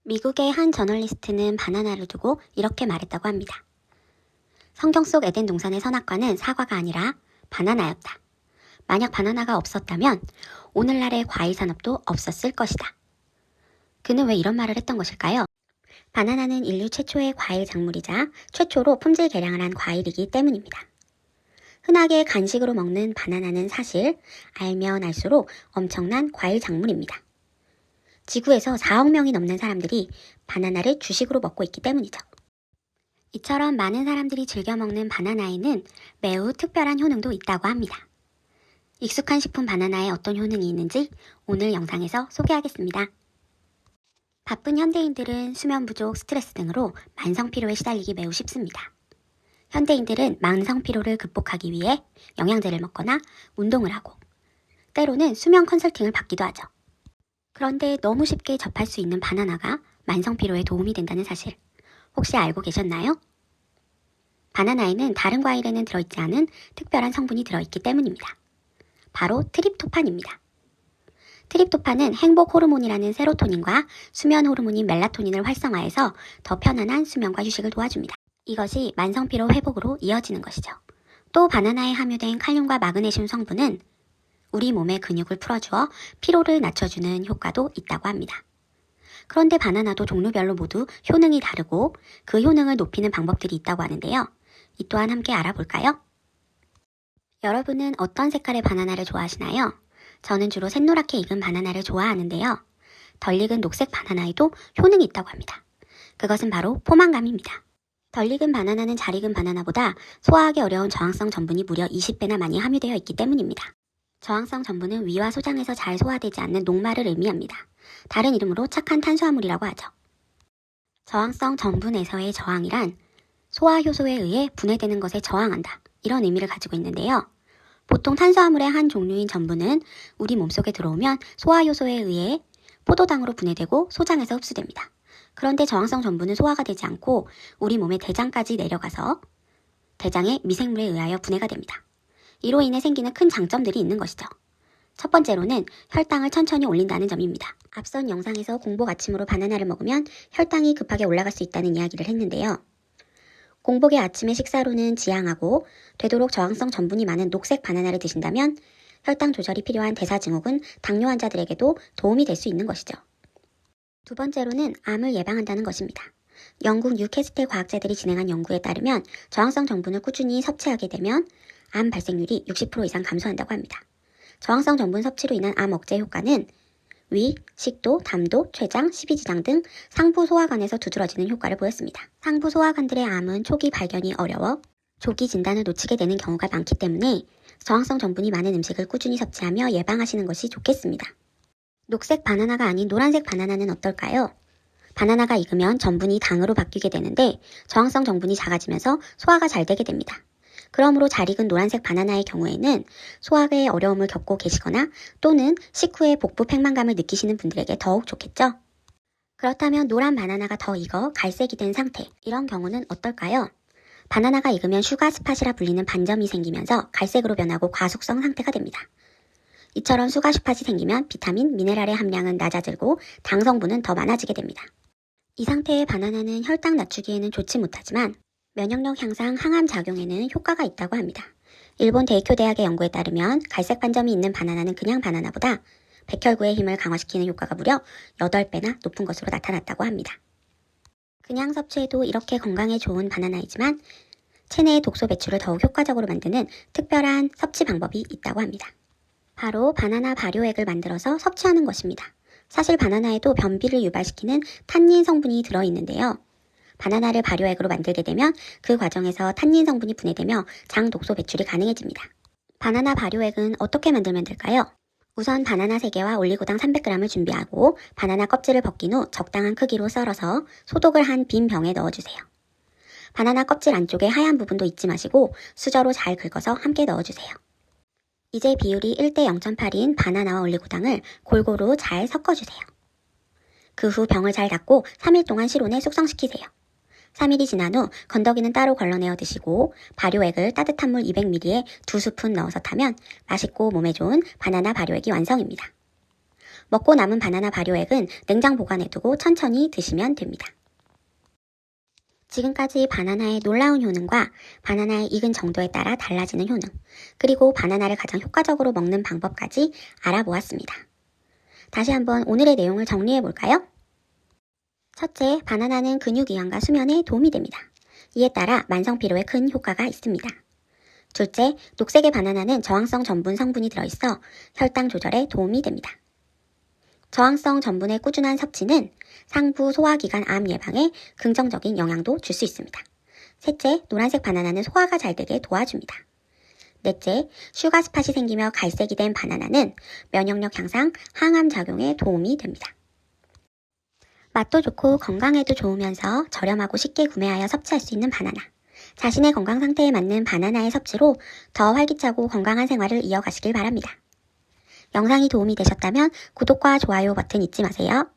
미국의 한 저널리스트는 바나나를 두고 이렇게 말했다고 합니다. 성경 속 에덴 동산의 선악과는 사과가 아니라 바나나였다. 만약 바나나가 없었다면 오늘날의 과일 산업도 없었을 것이다. 그는 왜 이런 말을 했던 것일까요? 바나나는 인류 최초의 과일 작물이자 최초로 품질 개량을 한 과일이기 때문입니다. 흔하게 간식으로 먹는 바나나는 사실 알면 알수록 엄청난 과일 작물입니다. 지구에서 4억 명이 넘는 사람들이 바나나를 주식으로 먹고 있기 때문이죠. 이처럼 많은 사람들이 즐겨 먹는 바나나에는 매우 특별한 효능도 있다고 합니다. 익숙한 식품 바나나에 어떤 효능이 있는지 오늘 영상에서 소개하겠습니다. 바쁜 현대인들은 수면 부족, 스트레스 등으로 만성 피로에 시달리기 매우 쉽습니다. 현대인들은 만성 피로를 극복하기 위해 영양제를 먹거나 운동을 하고 때로는 수면 컨설팅을 받기도 하죠. 그런데 너무 쉽게 접할 수 있는 바나나가 만성 피로에 도움이 된다는 사실 혹시 알고 계셨나요? 바나나에는 다른 과일에는 들어있지 않은 특별한 성분이 들어있기 때문입니다. 바로 트립토판입니다. 트립토판은 행복 호르몬이라는 세로토닌과 수면 호르몬인 멜라토닌을 활성화해서 더 편안한 수면과 휴식을 도와줍니다. 이것이 만성 피로 회복으로 이어지는 것이죠. 또 바나나에 함유된 칼륨과 마그네슘 성분은 우리 몸의 근육을 풀어주어 피로를 낮춰주는 효과도 있다고 합니다. 그런데 바나나도 종류별로 모두 효능이 다르고 그 효능을 높이는 방법들이 있다고 하는데요. 이 또한 함께 알아볼까요? 여러분은 어떤 색깔의 바나나를 좋아하시나요? 저는 주로 샛노랗게 익은 바나나를 좋아하는데요. 덜 익은 녹색 바나나에도 효능이 있다고 합니다. 그것은 바로 포만감입니다. 덜 익은 바나나는 잘 익은 바나나보다 소화하기 어려운 저항성 전분이 무려 20배나 많이 함유되어 있기 때문입니다. 저항성 전분은 위와 소장에서 잘 소화되지 않는 녹말을 의미합니다. 다른 이름으로 착한 탄수화물이라고 하죠. 저항성 전분에서의 저항이란 소화 효소에 의해 분해되는 것에 저항한다. 이런 의미를 가지고 있는데요. 보통 탄수화물의 한 종류인 전분은 우리 몸속에 들어오면 소화 효소에 의해 포도당으로 분해되고 소장에서 흡수됩니다. 그런데 저항성 전분은 소화가 되지 않고 우리 몸의 대장까지 내려가서 대장의 미생물에 의하여 분해가 됩니다. 이로 인해 생기는 큰 장점들이 있는 것이죠. 첫 번째로는 혈당을 천천히 올린다는 점입니다. 앞선 영상에서 공복 아침으로 바나나를 먹으면 혈당이 급하게 올라갈 수 있다는 이야기를 했는데요. 공복의 아침의 식사로는 지양하고 되도록 저항성 전분이 많은 녹색 바나나를 드신다면 혈당 조절이 필요한 대사증후군, 당뇨 환자들에게도 도움이 될 수 있는 것이죠. 두 번째로는 암을 예방한다는 것입니다. 영국 뉴캐스텔 과학자들이 진행한 연구에 따르면 저항성 전분을 꾸준히 섭취하게 되면 암 발생률이 60% 이상 감소한다고 합니다. 저항성 전분 섭취로 인한 암 억제 효과는 위, 식도, 담도, 췌장, 십이지장 등 상부 소화관에서 두드러지는 효과를 보였습니다. 상부 소화관들의 암은 초기 발견이 어려워 조기 진단을 놓치게 되는 경우가 많기 때문에 저항성 전분이 많은 음식을 꾸준히 섭취하며 예방하시는 것이 좋겠습니다. 녹색 바나나가 아닌 노란색 바나나는 어떨까요? 바나나가 익으면 전분이 당으로 바뀌게 되는데 저항성 전분이 작아지면서 소화가 잘 되게 됩니다. 그러므로 잘 익은 노란색 바나나의 경우에는 소화에 어려움을 겪고 계시거나 또는 식후에 복부 팽만감을 느끼시는 분들에게 더욱 좋겠죠? 그렇다면 노란 바나나가 더 익어 갈색이 된 상태, 이런 경우는 어떨까요? 바나나가 익으면 슈가 스팟이라 불리는 반점이 생기면서 갈색으로 변하고 과숙성 상태가 됩니다. 이처럼 슈가 스팟이 생기면 비타민, 미네랄의 함량은 낮아지고 당 성분은 더 많아지게 됩니다. 이 상태의 바나나는 혈당 낮추기에는 좋지 못하지만 면역력 향상, 항암 작용에는 효과가 있다고 합니다. 일본 데이쿄 대학의 연구에 따르면 갈색 반점이 있는 바나나는 그냥 바나나보다 백혈구의 힘을 강화시키는 효과가 무려 8배나 높은 것으로 나타났다고 합니다. 그냥 섭취해도 이렇게 건강에 좋은 바나나이지만 체내의 독소 배출을 더욱 효과적으로 만드는 특별한 섭취 방법이 있다고 합니다. 바로 바나나 발효액을 만들어서 섭취하는 것입니다. 사실 바나나에도 변비를 유발시키는 탄닌 성분이 들어있는데요. 바나나를 발효액으로 만들게 되면 그 과정에서 탄닌 성분이 분해되며 장 독소 배출이 가능해집니다. 바나나 발효액은 어떻게 만들면 될까요? 우선 바나나 3개와 올리고당 300g을 준비하고 바나나 껍질을 벗긴 후 적당한 크기로 썰어서 소독을 한 빈 병에 넣어주세요. 바나나 껍질 안쪽에 하얀 부분도 잊지 마시고 수저로 잘 긁어서 함께 넣어주세요. 이제 비율이 1대 0.8인 바나나와 올리고당을 골고루 잘 섞어주세요. 그 후 병을 잘 닫고 3일 동안 실온에 숙성시키세요. 3일이 지난 후 건더기는 따로 걸러내어 드시고 발효액을 따뜻한 물 200ml에 2스푼 넣어서 타면 맛있고 몸에 좋은 바나나 발효액이 완성입니다. 먹고 남은 바나나 발효액은 냉장 보관해두고 천천히 드시면 됩니다. 지금까지 바나나의 놀라운 효능과 바나나의 익은 정도에 따라 달라지는 효능, 그리고 바나나를 가장 효과적으로 먹는 방법까지 알아보았습니다. 다시 한번 오늘의 내용을 정리해 볼까요? 첫째, 바나나는 근육 이완과 수면에 도움이 됩니다. 이에 따라 만성 피로에 큰 효과가 있습니다. 둘째, 녹색의 바나나는 저항성 전분 성분이 들어있어 혈당 조절에 도움이 됩니다. 저항성 전분의 꾸준한 섭취는 상부 소화기관 암 예방에 긍정적인 영향도 줄 수 있습니다. 셋째, 노란색 바나나는 소화가 잘 되게 도와줍니다. 넷째, 슈가 스팟이 생기며 갈색이 된 바나나는 면역력 향상, 항암 작용에 도움이 됩니다. 맛도 좋고 건강에도 좋으면서 저렴하고 쉽게 구매하여 섭취할 수 있는 바나나. 자신의 건강 상태에 맞는 바나나의 섭취로 더 활기차고 건강한 생활을 이어가시길 바랍니다. 영상이 도움이 되셨다면 구독과 좋아요 버튼 잊지 마세요.